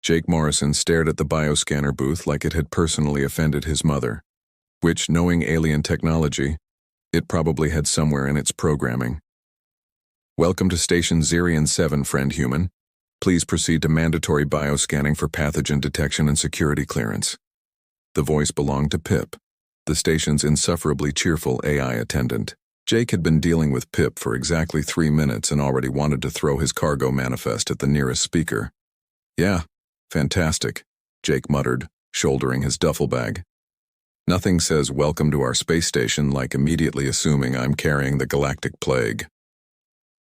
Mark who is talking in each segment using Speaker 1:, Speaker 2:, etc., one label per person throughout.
Speaker 1: Jake Morrison stared at the bioscanner booth like it had personally offended his mother, which, knowing alien technology, it probably had somewhere in its programming. Welcome to Station Zerian 7, friend human. Please proceed to mandatory bioscanning for pathogen detection and security clearance. The voice belonged to Pip, the station's insufferably cheerful AI attendant. Jake had been dealing with Pip for exactly 3 minutes and already wanted to throw his cargo manifest at the nearest speaker. Yeah, fantastic, Jake muttered, shouldering his duffel bag. Nothing says welcome to our space station like immediately assuming I'm carrying the galactic plague.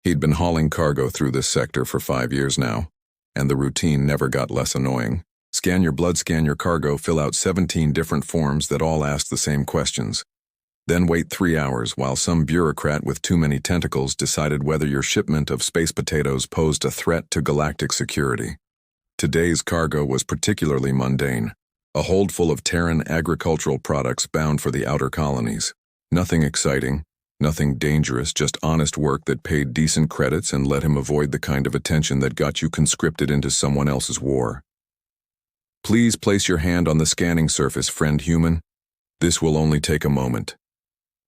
Speaker 1: He'd been hauling cargo through this sector for 5 years now, and the routine never got less annoying. Scan your blood, scan your cargo, fill out 17 different forms that all ask the same questions. Then wait 3 hours while some bureaucrat with too many tentacles decided whether your shipment of space potatoes posed a threat to galactic security. Today's cargo was particularly mundane, a hold full of Terran agricultural products bound for the outer colonies. Nothing exciting, nothing dangerous, just honest work that paid decent credits and let him avoid the kind of attention that got you conscripted into someone else's war. Please place your hand on the scanning surface, friend human. This will only take a moment.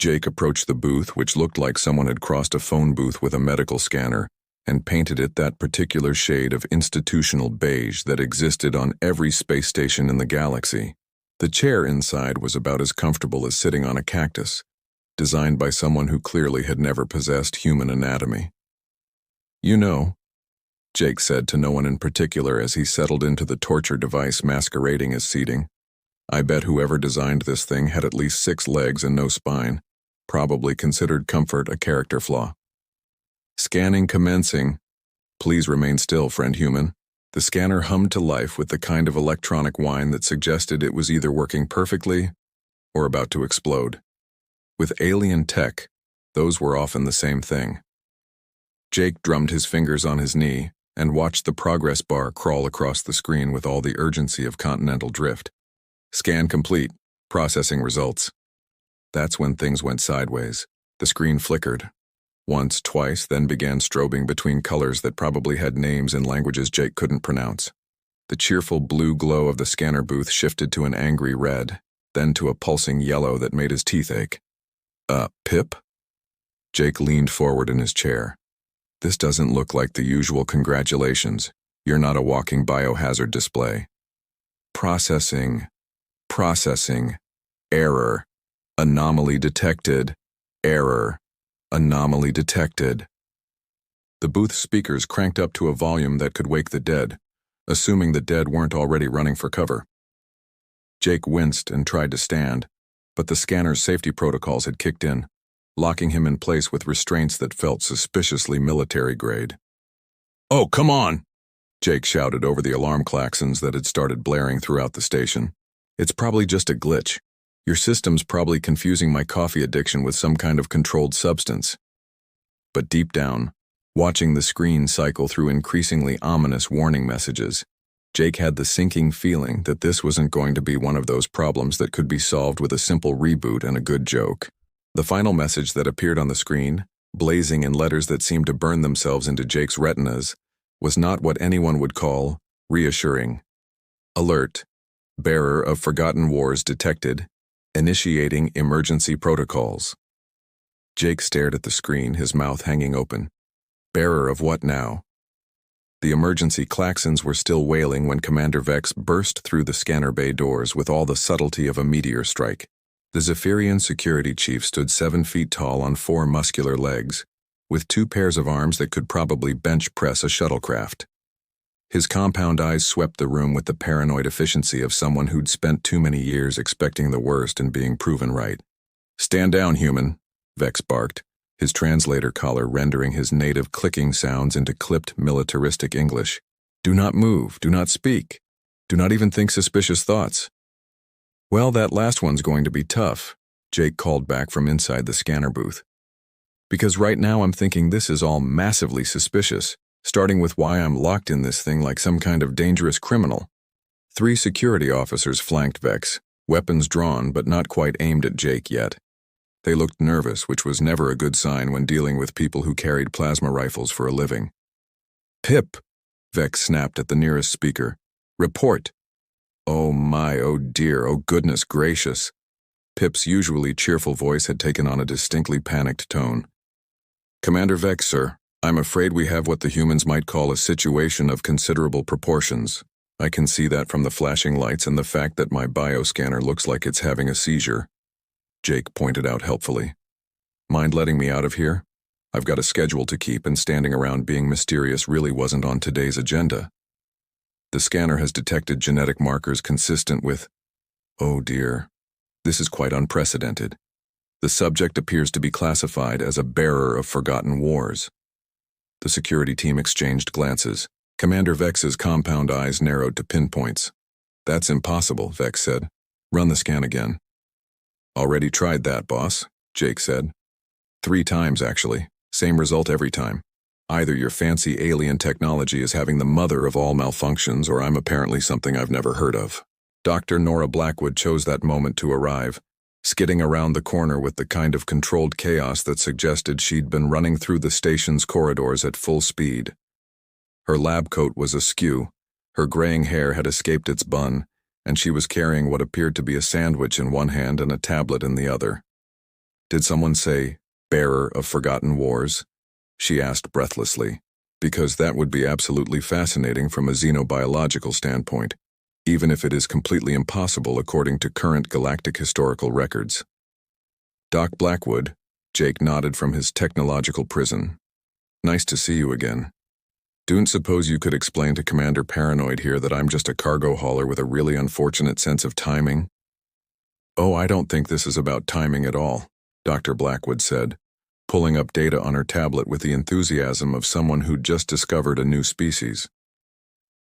Speaker 1: Jake approached the booth, which looked like someone had crossed a phone booth with a medical scanner, and painted it that particular shade of institutional beige that existed on every space station in the galaxy. The chair inside was about as comfortable as sitting on a cactus, designed by someone who clearly had never possessed human anatomy. You know, Jake said to no one in particular as he settled into the torture device masquerading as seating. I bet whoever designed this thing had at least 6 legs and no spine, probably considered comfort a character flaw. Scanning commencing. Please remain still, friend human. The scanner hummed to life with the kind of electronic whine that suggested it was either working perfectly or about to explode. With alien tech, those were often the same thing. Jake drummed his fingers on his knee and watched the progress bar crawl across the screen with all the urgency of continental drift. Scan complete. Processing results. That's when things went sideways. The screen flickered. Once, twice, then began strobing between colors that probably had names in languages Jake couldn't pronounce. The cheerful blue glow of the scanner booth shifted to an angry red, then to a pulsing yellow that made his teeth ache. Pip? Jake leaned forward in his chair. This doesn't look like the usual congratulations. You're not a walking biohazard display. Processing. Error. Anomaly detected. Error. Anomaly detected. The booth speakers cranked up to a volume that could wake the dead, assuming the dead weren't already running for cover. Jake winced and tried to stand, but the scanner's safety protocols had kicked in, locking him in place with restraints that felt suspiciously military grade. "Oh, come on!" Jake shouted over the alarm klaxons that had started blaring throughout the station. "It's probably just a glitch. Your system's probably confusing my coffee addiction with some kind of controlled substance." But deep down, watching the screen cycle through increasingly ominous warning messages, Jake had the sinking feeling that this wasn't going to be one of those problems that could be solved with a simple reboot and a good joke. The final message that appeared on the screen, blazing in letters that seemed to burn themselves into Jake's retinas, was not what anyone would call reassuring. Alert. Bearer of Forgotten Wars detected. Initiating emergency protocols. Jake stared at the screen, his mouth hanging open. Bearer of what now? The emergency klaxons were still wailing when Commander Vex burst through the scanner bay doors with all the subtlety of a meteor strike. The Zephyrian security chief stood 7 feet tall on 4 muscular legs, with 2 pairs of arms that could probably bench press a shuttlecraft. His compound eyes swept the room with the paranoid efficiency of someone who'd spent too many years expecting the worst and being proven right. "Stand down, human," Vex barked, his translator collar rendering his native clicking sounds into clipped militaristic English. "Do not move, do not speak, do not even think suspicious thoughts." "Well, that last one's going to be tough," Jake called back from inside the scanner booth. "Because right now I'm thinking this is all massively suspicious. Starting with why I'm locked in this thing like some kind of dangerous criminal." 3 security officers flanked Vex, weapons drawn but not quite aimed at Jake yet. They looked nervous, which was never a good sign when dealing with people who carried plasma rifles for a living. "Pip!" Vex snapped at the nearest speaker. Report. Oh my, oh dear, oh goodness gracious. Pip's usually cheerful voice had taken on a distinctly panicked tone. Commander Vex, sir, I'm afraid we have what the humans might call a situation of considerable proportions. I can see that from the flashing lights and the fact that my bioscanner looks like it's having a seizure. Jake pointed out helpfully. Mind letting me out of here? I've got a schedule to keep, and standing around being mysterious really wasn't on today's agenda. The scanner has detected genetic markers consistent with... Oh dear. This is quite unprecedented. The subject appears to be classified as a bearer of forgotten wars. The security team exchanged glances. Commander Vex's compound eyes narrowed to pinpoints. That's impossible, Vex said. Run the scan again. Already tried that, boss, Jake said. 3 times, actually. Same result every time. Either your fancy alien technology is having the mother of all malfunctions, or I'm apparently something I've never heard of. Dr. Nora Blackwood chose that moment to arrive, skidding around the corner with the kind of controlled chaos that suggested she'd been running through the station's corridors at full speed. Her lab coat was askew, her graying hair had escaped its bun, and she was carrying what appeared to be a sandwich in one hand and a tablet in the other. Did someone say, bearer of forgotten wars? She asked breathlessly, because that would be absolutely fascinating from a xenobiological standpoint, even if it is completely impossible according to current galactic historical records. Doc Blackwood, Jake nodded from his technological prison. Nice to see you again. Don't suppose you could explain to Commander Paranoid here that I'm just a cargo hauler with a really unfortunate sense of timing? Oh, I don't think this is about timing at all, Dr. Blackwood said, pulling up data on her tablet with the enthusiasm of someone who'd just discovered a new species.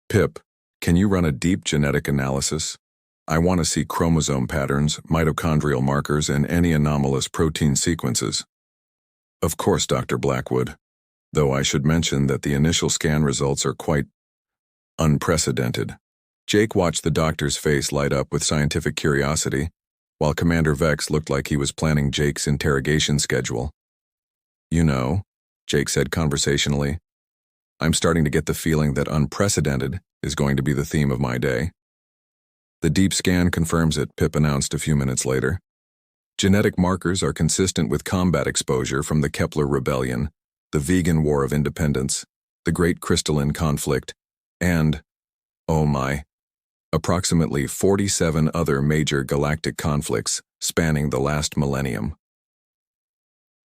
Speaker 1: Pip, can you run a deep genetic analysis? I want to see chromosome patterns, mitochondrial markers, and any anomalous protein sequences. Of course, Dr. Blackwood, though I should mention that the initial scan results are quite unprecedented. Jake watched the doctor's face light up with scientific curiosity, while Commander Vex looked like he was planning Jake's interrogation schedule. You know, Jake said conversationally, I'm starting to get the feeling that unprecedented is going to be the theme of my day. The deep scan confirms it, Pip announced a few minutes later. Genetic markers are consistent with combat exposure from the Kepler Rebellion, the Vegan War of Independence, the Great Crystalline Conflict, and, oh my, approximately 47 other major galactic conflicts spanning the last millennium.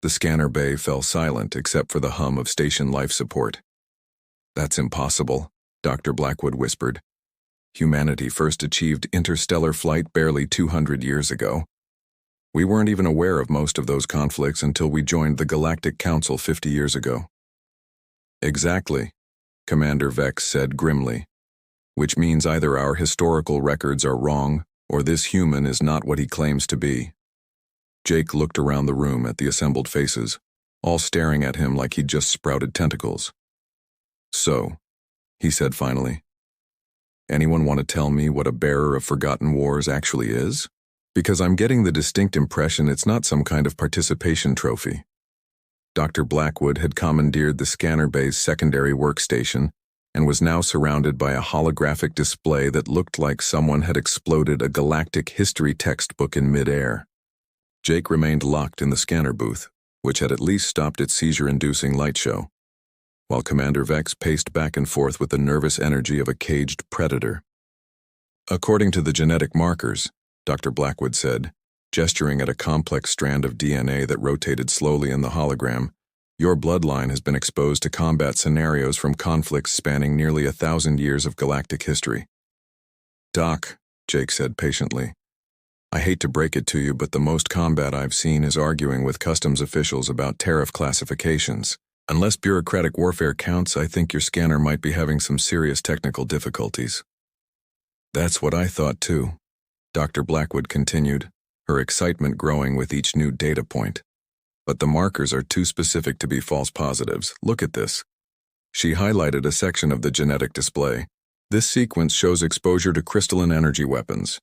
Speaker 1: The scanner bay fell silent except for the hum of station life support. That's impossible, Dr. Blackwood whispered. Humanity first achieved interstellar flight barely 200 years ago. We weren't even aware of most of those conflicts until we joined the Galactic Council 50 years ago. Exactly, Commander Vex said grimly, which means either our historical records are wrong or this human is not what he claims to be. Jake looked around the room at the assembled faces, all staring at him like he'd just sprouted tentacles. So, he said finally, anyone want to tell me what a bearer of forgotten wars actually is? Because I'm getting the distinct impression it's not some kind of participation trophy. Dr. Blackwood had commandeered the scanner bay's secondary workstation and was now surrounded by a holographic display that looked like someone had exploded a galactic history textbook in midair. Jake remained locked in the scanner booth, which had at least stopped its seizure-inducing light show, while Commander Vex paced back and forth with the nervous energy of a caged predator. According to the genetic markers, Dr. Blackwood said, gesturing at a complex strand of DNA that rotated slowly in the hologram, your bloodline has been exposed to combat scenarios from conflicts spanning nearly 1,000 years of galactic history. Doc, Jake said patiently, I hate to break it to you, but the most combat I've seen is arguing with customs officials about tariff classifications. Unless bureaucratic warfare counts, I think your scanner might be having some serious technical difficulties. That's what I thought too, Dr. Blackwood continued, her excitement growing with each new data point. But the markers are too specific to be false positives. Look at this. She highlighted a section of the genetic display. This sequence shows exposure to crystalline energy weapons.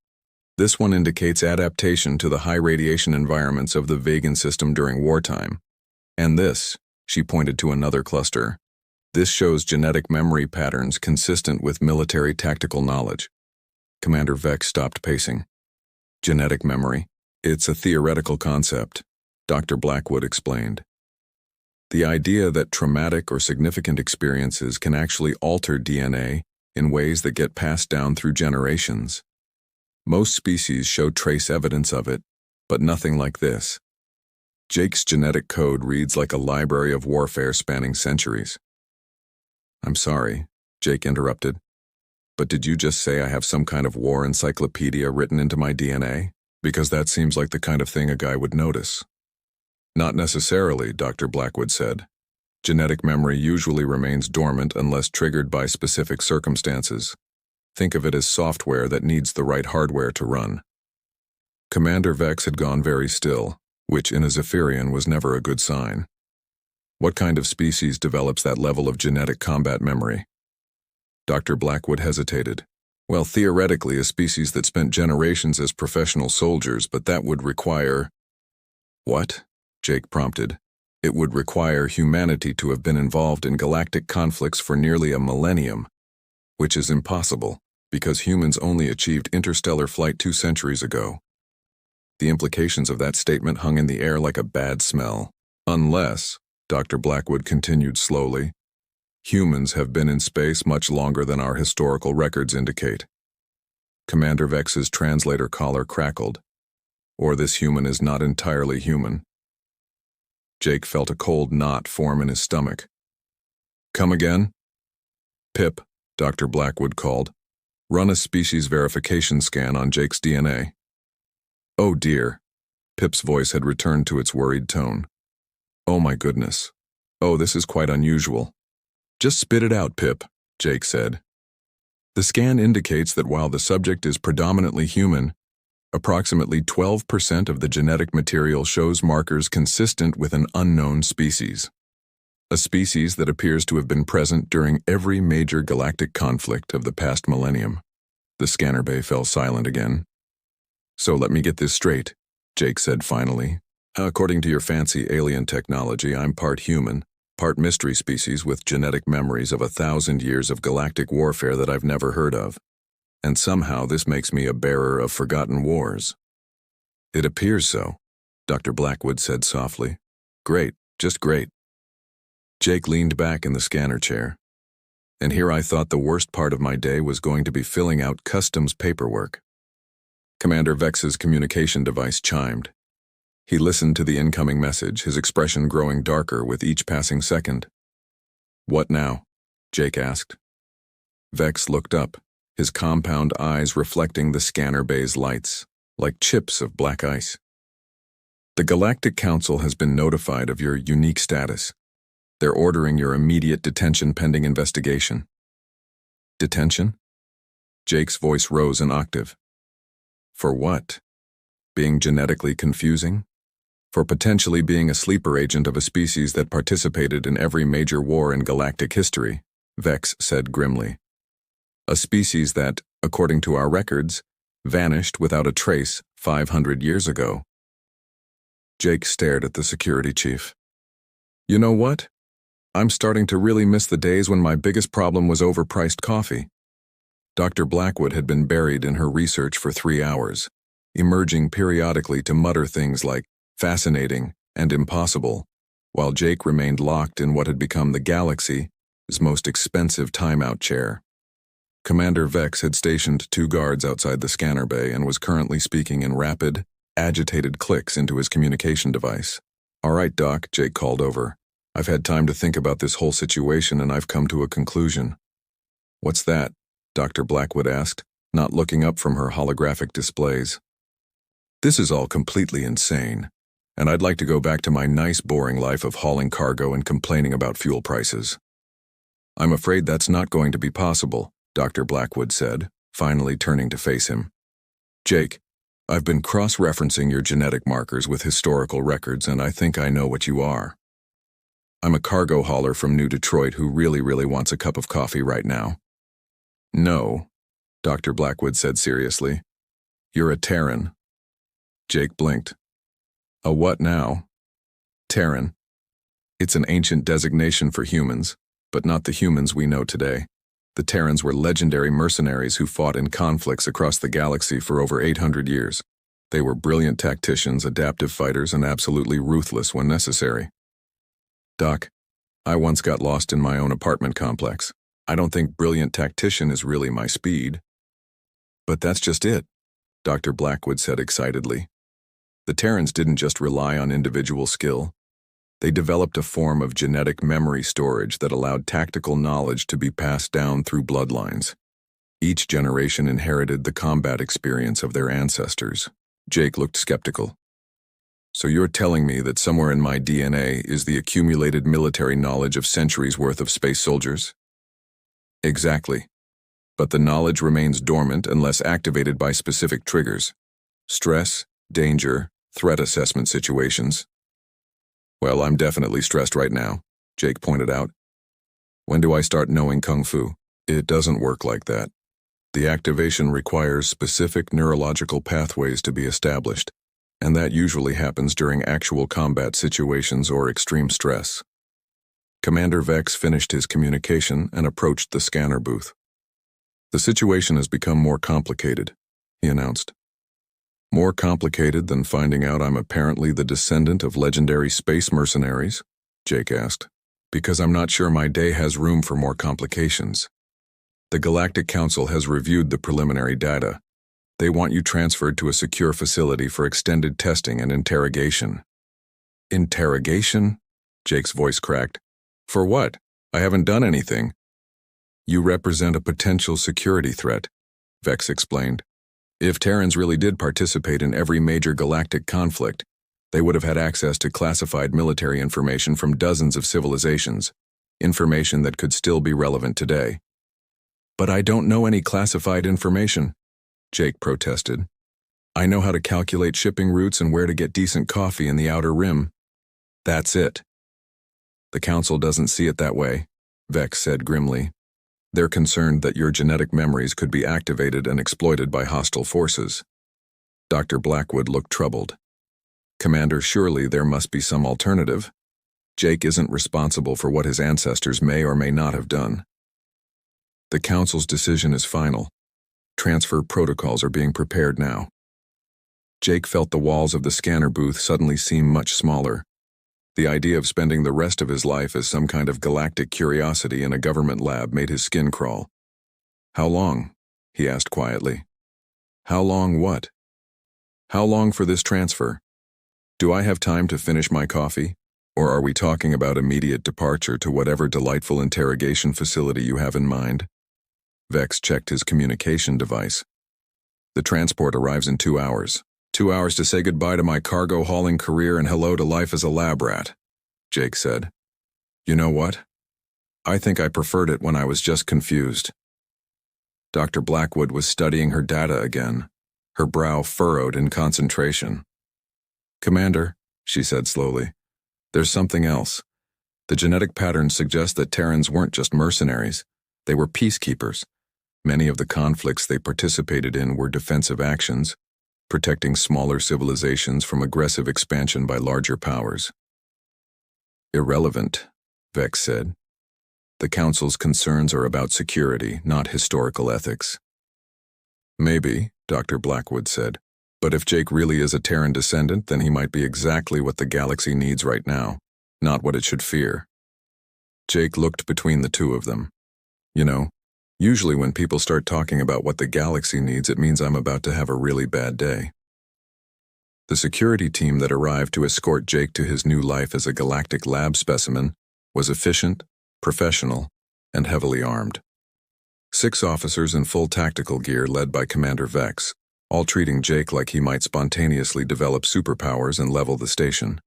Speaker 1: This one indicates adaptation to the high radiation environments of the Vegan system during wartime. And this, she pointed to another cluster, This shows genetic memory patterns consistent with military tactical knowledge. Commander Vex stopped pacing. Genetic memory? It's a theoretical concept, Dr. Blackwood explained. The idea that traumatic or significant experiences can actually alter DNA in ways that get passed down through generations. Most species show trace evidence of it, but nothing like this. Jake's genetic code reads like a library of warfare spanning centuries. I'm sorry, Jake interrupted, but did you just say I have some kind of war encyclopedia written into my DNA? Because that seems like the kind of thing a guy would notice. Not necessarily, Dr. Blackwood said. Genetic memory usually remains dormant unless triggered by specific circumstances. Think of it as software that needs the right hardware to run. Commander Vex had gone very still, which in a Zephyrian was never a good sign. What kind of species develops that level of genetic combat memory? Dr. Blackwood hesitated. Well, theoretically, a species that spent generations as professional soldiers, but that would require… What? Jake prompted. It would require humanity to have been involved in galactic conflicts for nearly a millennium, which is impossible, because humans only achieved interstellar flight 2 centuries ago. The implications of that statement hung in the air like a bad smell. Unless, Dr. Blackwood continued slowly, humans have been in space much longer than our historical records indicate. Commander Vex's translator collar crackled. Or this human is not entirely human. Jake felt a cold knot form in his stomach. Come again? Pip, Dr. Blackwood called. Run a species verification scan on Jake's DNA. Oh dear. Pip's voice had returned to its worried tone. Oh my goodness. Oh, this is quite unusual. Just spit it out, Pip, Jake said. The scan indicates that while the subject is predominantly human, approximately 12% of the genetic material shows markers consistent with an unknown species. A species that appears to have been present during every major galactic conflict of the past millennium. The scanner bay fell silent again. So let me get this straight, Jake said finally. According to your fancy alien technology, I'm part human, part mystery species with genetic memories of 1,000 years of galactic warfare that I've never heard of. And somehow this makes me a bearer of forgotten wars. It appears so, Dr. Blackwood said softly. Great, just great. Jake leaned back in the scanner chair. And here I thought the worst part of my day was going to be filling out customs paperwork. Commander Vex's communication device chimed. He listened to the incoming message, his expression growing darker with each passing second. What now? Jake asked. Vex looked up, his compound eyes reflecting the scanner bay's lights, like chips of black ice. The Galactic Council has been notified of your unique status. They're ordering your immediate detention pending investigation. Detention? Jake's voice rose an octave. For what? Being genetically confusing? For potentially being a sleeper agent of a species that participated in every major war in galactic history, Vex said grimly. A species that, according to our records, vanished without a trace 500 years ago. Jake stared at the security chief. You know what? I'm starting to really miss the days when my biggest problem was overpriced coffee. Dr. Blackwood had been buried in her research for 3 hours, emerging periodically to mutter things like fascinating and impossible, while Jake remained locked in what had become the galaxy's most expensive timeout chair. Commander Vex had stationed 2 guards outside the scanner bay and was currently speaking in rapid, agitated clicks into his communication device. All right, Doc, Jake called over. I've had time to think about this whole situation and I've come to a conclusion. What's that? Dr. Blackwood asked, not looking up from her holographic displays. This is all completely insane, and I'd like to go back to my nice boring life of hauling cargo and complaining about fuel prices. I'm afraid that's not going to be possible, Dr. Blackwood said, finally turning to face him. Jake, I've been cross-referencing your genetic markers with historical records and I think I know what you are. I'm a cargo hauler from New Detroit who really wants a cup of coffee right now. No, Dr. Blackwood said seriously. You're a Terran. Jake blinked. A what now? Terran. It's an ancient designation for humans, but not the humans we know today. The Terrans were legendary mercenaries who fought in conflicts across the galaxy for over 800 years. They were brilliant tacticians, adaptive fighters, and absolutely ruthless when necessary. Doc, I once got lost in my own apartment complex. I don't think brilliant tactician is really my speed. But that's just it, Dr. Blackwood said excitedly. The Terrans didn't just rely on individual skill. They developed a form of genetic memory storage that allowed tactical knowledge to be passed down through bloodlines. Each generation inherited the combat experience of their ancestors. Jake looked skeptical. So you're telling me that somewhere in my DNA is the accumulated military knowledge of centuries worth of space soldiers? Exactly. But the knowledge remains dormant unless activated by specific triggers. Stress, danger, threat assessment situations. Well, I'm definitely stressed right now, Jake pointed out. When do I start knowing Kung Fu? It doesn't work like that. The activation requires specific neurological pathways to be established, and that usually happens during actual combat situations or extreme stress. Commander Vex finished his communication and approached the scanner booth. The situation has become more complicated, he announced. More complicated than finding out I'm apparently the descendant of legendary space mercenaries? Jake asked. Because I'm not sure my day has room for more complications. The Galactic Council has reviewed the preliminary data. They want you transferred to a secure facility for extended testing and interrogation. Interrogation? Jake's voice cracked. For what? I haven't done anything. You represent a potential security threat, Vex explained. If Terrans really did participate in every major galactic conflict, they would have had access to classified military information from dozens of civilizations, information that could still be relevant today. But I don't know any classified information, Jake protested. I know how to calculate shipping routes and where to get decent coffee in the Outer Rim. That's it. The Council doesn't see it that way, Vex said grimly. They're concerned that your genetic memories could be activated and exploited by hostile forces. Dr. Blackwood looked troubled. Commander, surely there must be some alternative. Jake isn't responsible for what his ancestors may or may not have done. The Council's decision is final. Transfer protocols are being prepared now. Jake felt the walls of the scanner booth suddenly seem much smaller. The idea of spending the rest of his life as some kind of galactic curiosity in a government lab made his skin crawl. How long? He asked quietly. How long what? How long for this transfer? Do I have time to finish my coffee? Or are we talking about immediate departure to whatever delightful interrogation facility you have in mind? Vex checked his communication device. The transport arrives in 2 hours. 2 hours to say goodbye to my cargo hauling career and hello to life as a lab rat, Jake said. You know what? I think I preferred it when I was just confused. Dr. Blackwood was studying her data again, her brow furrowed in concentration. Commander, she said slowly, there's something else. The genetic patterns suggest that Terrans weren't just mercenaries. They were peacekeepers. Many of the conflicts they participated in were defensive actions, protecting smaller civilizations from aggressive expansion by larger powers. Irrelevant, Vex said. The Council's concerns are about security, not historical ethics. Maybe, Dr. Blackwood said, but if Jake really is a Terran descendant, then he might be exactly what the galaxy needs right now, not what it should fear. Jake looked between the two of them. You know, usually when people start talking about what the galaxy needs, it means I'm about to have a really bad day. The security team that arrived to escort Jake to his new life as a galactic lab specimen was efficient, professional, and heavily armed. 6 officers in full tactical gear led by Commander Vex, all treating Jake like he might spontaneously develop superpowers and level the station.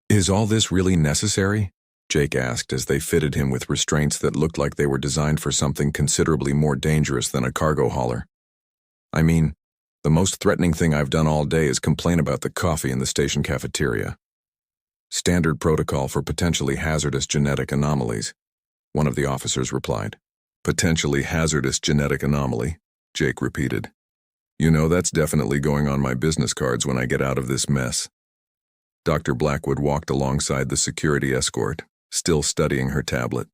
Speaker 1: Is all this really necessary? Jake asked as they fitted him with restraints that looked like they were designed for something considerably more dangerous than a cargo hauler. I mean, the most threatening thing I've done all day is complain about the coffee in the station cafeteria. Standard protocol for potentially hazardous genetic anomalies, one of the officers replied. Potentially hazardous genetic anomaly, Jake repeated. You know, that's definitely going on my business cards when I get out of this mess. Dr. Blackwood walked alongside the security escort, still studying her tablet.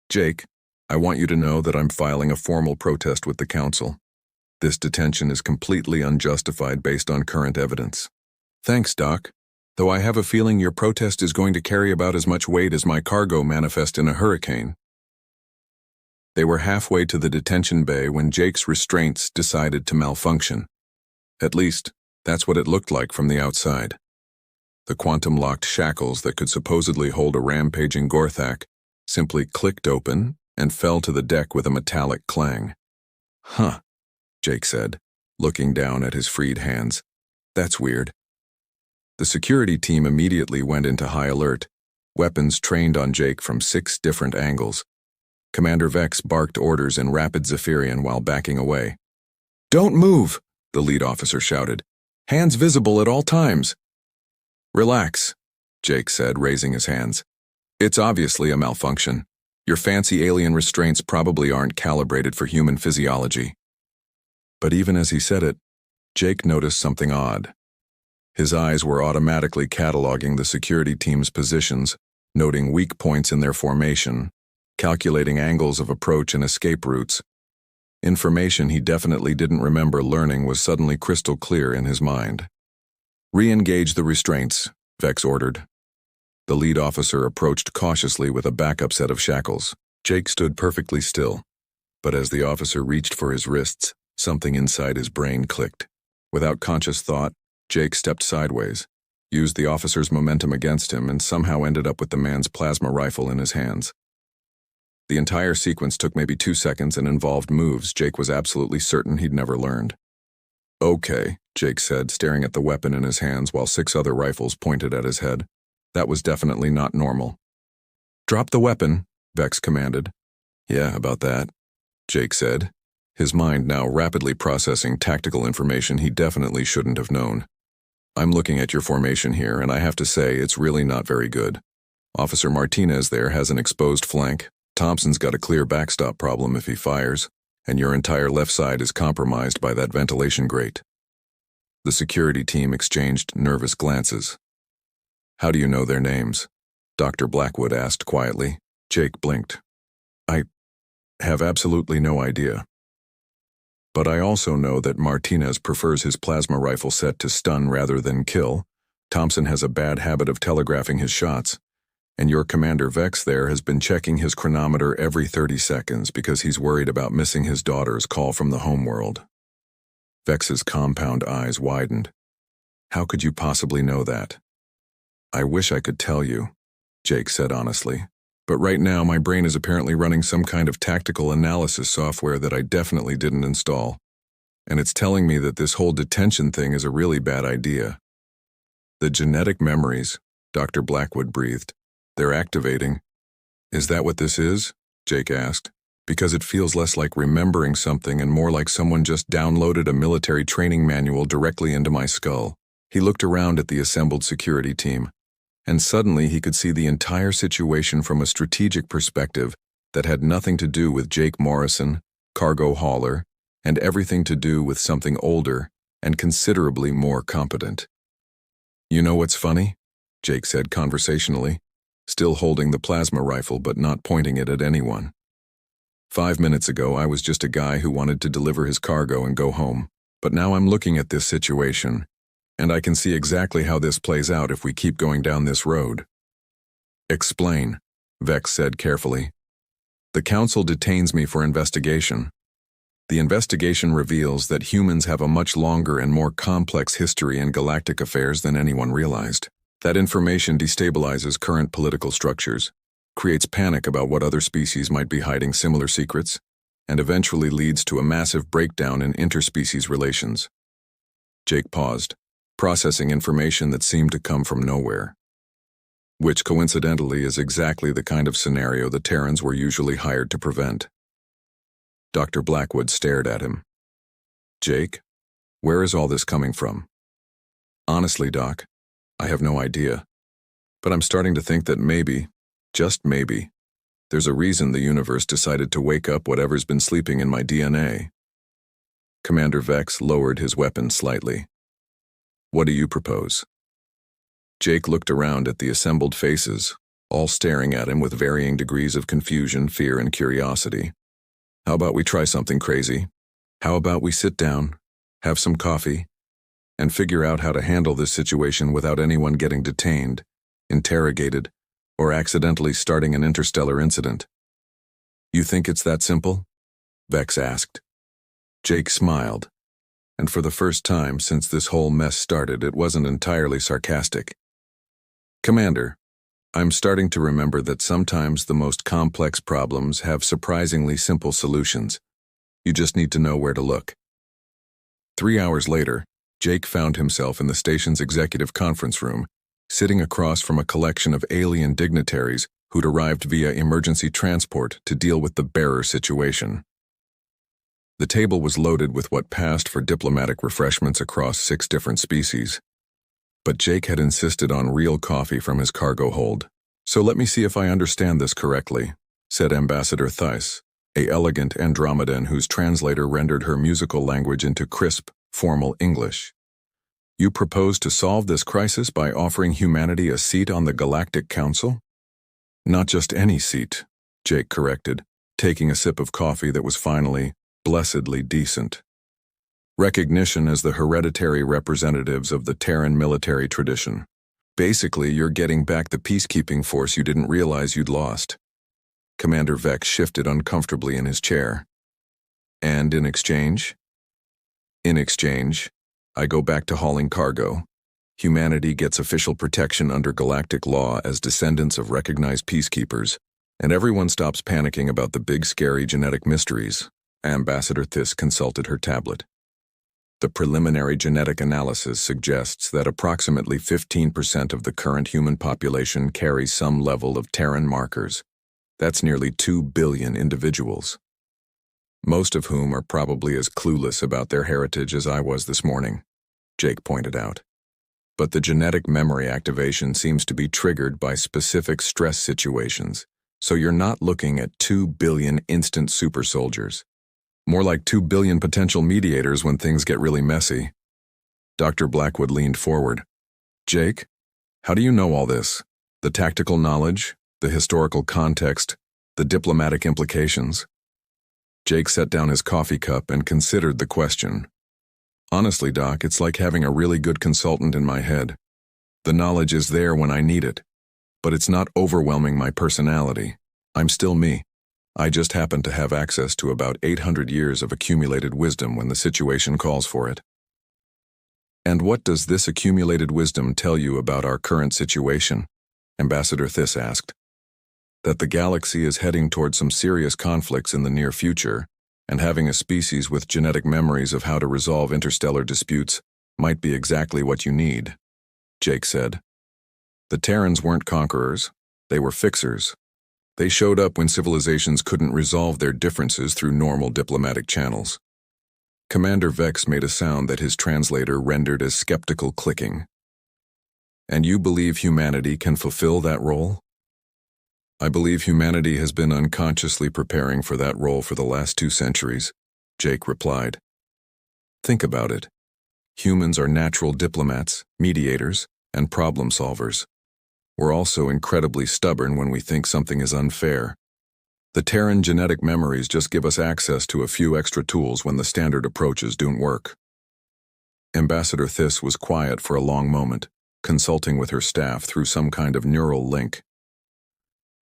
Speaker 1: Jake, I want you to know that I'm filing a formal protest with the council. This detention is completely unjustified based on current evidence. Thanks, Doc. Though I have a feeling your protest is going to carry about as much weight as my cargo manifest in a hurricane. They were halfway to the detention bay when Jake's restraints decided to malfunction. At least, that's what it looked like from the outside. The quantum-locked shackles that could supposedly hold a rampaging Gorthak simply clicked open and fell to the deck with a metallic clang. Huh, Jake said, looking down at his freed hands. That's weird. The security team immediately went into high alert, weapons trained on Jake from 6 different angles. Commander Vex barked orders in rapid Zephyrian while backing away. "Don't move," the lead officer shouted. "Hands visible at all times." "Relax," Jake said, raising his hands. "It's obviously a malfunction. Your fancy alien restraints probably aren't calibrated for human physiology." But even as he said it, Jake noticed something odd. His eyes were automatically cataloging the security team's positions, noting weak points in their formation, calculating angles of approach and escape routes. Information he definitely didn't remember learning was suddenly crystal clear in his mind. "Re-engage the restraints," Vex ordered. The lead officer approached cautiously with a backup set of shackles. Jake stood perfectly still, but as the officer reached for his wrists, something inside his brain clicked. Without conscious thought, Jake stepped sideways, used the officer's momentum against him, and somehow ended up with the man's plasma rifle in his hands. The entire sequence took maybe 2 seconds and involved moves Jake was absolutely certain he'd never learned. "Okay," Jake said, staring at the weapon in his hands while 6 other rifles pointed at his head. That was definitely not normal. "Drop the weapon," Vex commanded. "Yeah, about that," Jake said, his mind now rapidly processing tactical information he definitely shouldn't have known. "I'm looking at your formation here, and I have to say it's really not very good. Officer Martinez there has an exposed flank, Thompson's got a clear backstop problem if he fires, and your entire left side is compromised by that ventilation grate." The security team exchanged nervous glances. "How do you know their names?" Dr. Blackwood asked quietly. Jake blinked. "I have absolutely no idea. But I also know that Martinez prefers his plasma rifle set to stun rather than kill. Thompson has a bad habit of telegraphing his shots. And your Commander Vex there has been checking his chronometer every 30 seconds because he's worried about missing his daughter's call from the homeworld." Vex's compound eyes widened. "How could you possibly know that?" "I wish I could tell you," Jake said honestly. "But right now my brain is apparently running some kind of tactical analysis software that I definitely didn't install. And it's telling me that this whole detention thing is a really bad idea." "The genetic memories," Dr. Blackwood breathed. "They're activating." "Is that what this is?" Jake asked. "Because it feels less like remembering something and more like someone just downloaded a military training manual directly into my skull." He looked around at the assembled security team, and suddenly he could see the entire situation from a strategic perspective that had nothing to do with Jake Morrison, cargo hauler, and everything to do with something older and considerably more competent. "You know what's funny?" Jake said conversationally, still holding the plasma rifle but not pointing it at anyone. 5 minutes ago I was just a guy who wanted to deliver his cargo and go home, but now I'm looking at this situation, and I can see exactly how this plays out if we keep going down this road." "Explain," Vex said carefully. "The council detains me for investigation. The investigation reveals that humans have a much longer and more complex history in galactic affairs than anyone realized. That information destabilizes current political structures, creates panic about what other species might be hiding similar secrets, and eventually leads to a massive breakdown in interspecies relations." Jake paused, processing information that seemed to come from nowhere. Which coincidentally is exactly the kind of scenario the Terrans were usually hired to prevent. Dr. Blackwood stared at him. "Jake, where is all this coming from?" "Honestly, Doc, I have no idea. But I'm starting to think that maybe, just maybe, there's a reason the universe decided to wake up whatever's been sleeping in my DNA." Commander Vex lowered his weapon slightly. "What do you propose?" Jake looked around at the assembled faces, all staring at him with varying degrees of confusion, fear, and curiosity. How about we try something crazy? How about we sit down, have some coffee, and figure out how to handle this situation without anyone getting detained, interrogated, or accidentally starting an interstellar incident? You think it's that simple? Vex asked. Jake smiled, and for the first time since this whole mess started, it wasn't entirely sarcastic. Commander, I'm starting to remember that sometimes the most complex problems have surprisingly simple solutions. You just need to know where to look. 3 hours later, Jake found himself in the station's executive conference room, sitting across from a collection of alien dignitaries who'd arrived via emergency transport to deal with the bearer situation. The table was loaded with what passed for diplomatic refreshments across 6 different species. But Jake had insisted on real coffee from his cargo hold. So let me see if I understand this correctly, said Ambassador Theiss, a elegant Andromedan whose translator rendered her musical language into crisp, formal English. You propose to solve this crisis by offering humanity a seat on the Galactic Council? Not just any seat, Jake corrected, taking a sip of coffee that was finally, blessedly decent. Recognition as the hereditary representatives of the Terran military tradition. Basically, you're getting back the peacekeeping force you didn't realize you'd lost. Commander Vex shifted uncomfortably in his chair. And in exchange? In exchange, I go back to hauling cargo. Humanity gets official protection under galactic law as descendants of recognized peacekeepers, and everyone stops panicking about the big scary genetic mysteries. Ambassador Theiss consulted her tablet. The preliminary genetic analysis suggests that approximately 15% of the current human population carries some level of Terran markers. That's nearly 2 billion individuals, most of whom are probably as clueless about their heritage as I was this morning, Jake pointed out. But the genetic memory activation seems to be triggered by specific stress situations, so you're not looking at 2 billion instant super soldiers. More like 2 billion potential mediators when things get really messy. Dr. Blackwood leaned forward. Jake, how do you know all this? The tactical knowledge, the historical context, the diplomatic implications? Jake set down his coffee cup and considered the question. Honestly, Doc, it's like having a really good consultant in my head. The knowledge is there when I need it, but it's not overwhelming my personality. I'm still me. I just happen to have access to about 800 years of accumulated wisdom when the situation calls for it. And what does this accumulated wisdom tell you about our current situation? Ambassador Theiss asked. That the galaxy is heading toward some serious conflicts in the near future, and having a species with genetic memories of how to resolve interstellar disputes might be exactly what you need, Jake said. The Terrans weren't conquerors, they were fixers. They showed up when civilizations couldn't resolve their differences through normal diplomatic channels. Commander Vex made a sound that his translator rendered as skeptical clicking. And you believe humanity can fulfill that role? I believe humanity has been unconsciously preparing for that role for the last 2 centuries, Jake replied. Think about it. Humans are natural diplomats, mediators, and problem solvers. We're also incredibly stubborn when we think something is unfair. The Terran genetic memories just give us access to a few extra tools when the standard approaches don't work. Ambassador Theiss was quiet for a long moment, consulting with her staff through some kind of neural link.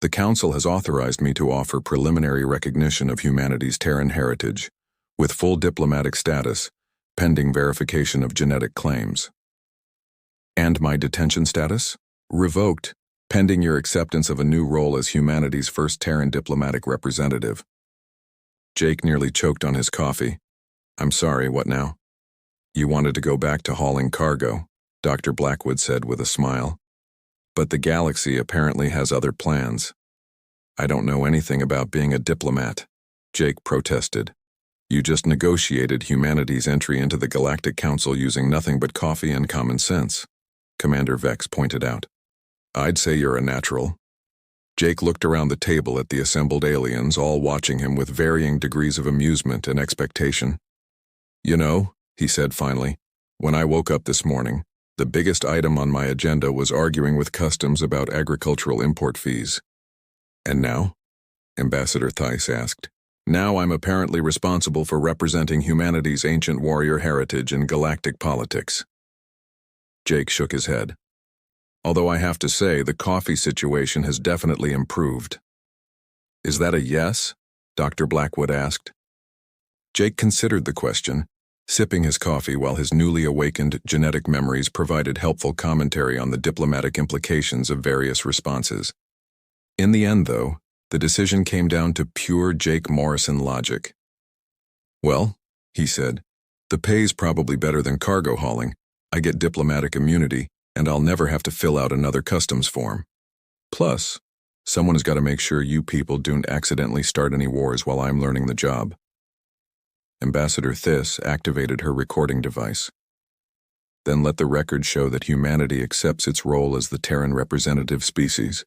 Speaker 1: The Council has authorized me to offer preliminary recognition of humanity's Terran heritage, with full diplomatic status, pending verification of genetic claims. And my detention status? Revoked, pending your acceptance of a new role as humanity's first Terran diplomatic representative. Jake nearly choked on his coffee. I'm sorry, what now? You wanted to go back to hauling cargo, Dr. Blackwood said with a smile. But the galaxy apparently has other plans. I don't know anything about being a diplomat, Jake protested. You just negotiated humanity's entry into the Galactic Council using nothing but coffee and common sense, Commander Vex pointed out. I'd say you're a natural. Jake looked around the table at the assembled aliens, all watching him with varying degrees of amusement and expectation. You know, he said finally, when I woke up this morning, The biggest item on my agenda was arguing with customs about agricultural import fees. And now? Ambassador Theiss asked. Now I'm apparently responsible for representing humanity's ancient warrior heritage in galactic politics. Jake shook his head. Although I have to say, the coffee situation has definitely improved. Is that a yes? Dr. Blackwood asked. Jake considered the question, sipping his coffee while his newly awakened genetic memories provided helpful commentary on the diplomatic implications of various responses. In the end, though, the decision came down to pure Jake Morrison logic. Well, he said, the pay's probably better than cargo hauling. I get diplomatic immunity, and I'll never have to fill out another customs form. Plus, someone has got to make sure you people don't accidentally start any wars while I'm learning the job. Ambassador Theiss activated her recording device. Then let the record show that humanity accepts its role as the Terran representative species,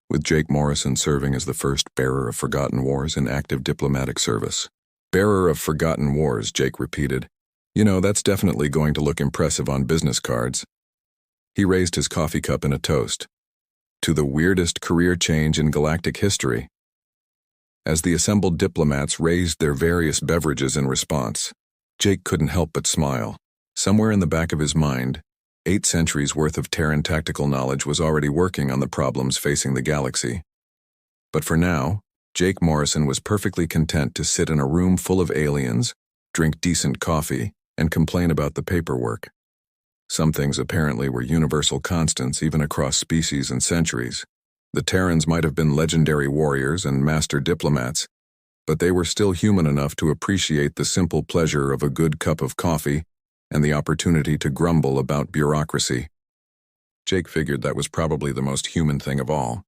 Speaker 1: with Jake Morrison serving as the first bearer of Forgotten Wars in active diplomatic service. Bearer of Forgotten Wars, Jake repeated. You know, that's definitely going to look impressive on business cards. He raised his coffee cup in a toast. To the weirdest career change in galactic history. As the assembled diplomats raised their various beverages in response, Jake couldn't help but smile. Somewhere in the back of his mind, 8 centuries worth of Terran tactical knowledge was already working on the problems facing the galaxy. But for now, Jake Morrison was perfectly content to sit in a room full of aliens, drink decent coffee, and complain about the paperwork. Some things apparently were universal constants even across species and centuries. The Terrans might have been legendary warriors and master diplomats, but they were still human enough to appreciate the simple pleasure of a good cup of coffee and the opportunity to grumble about bureaucracy. Jake figured that was probably the most human thing of all.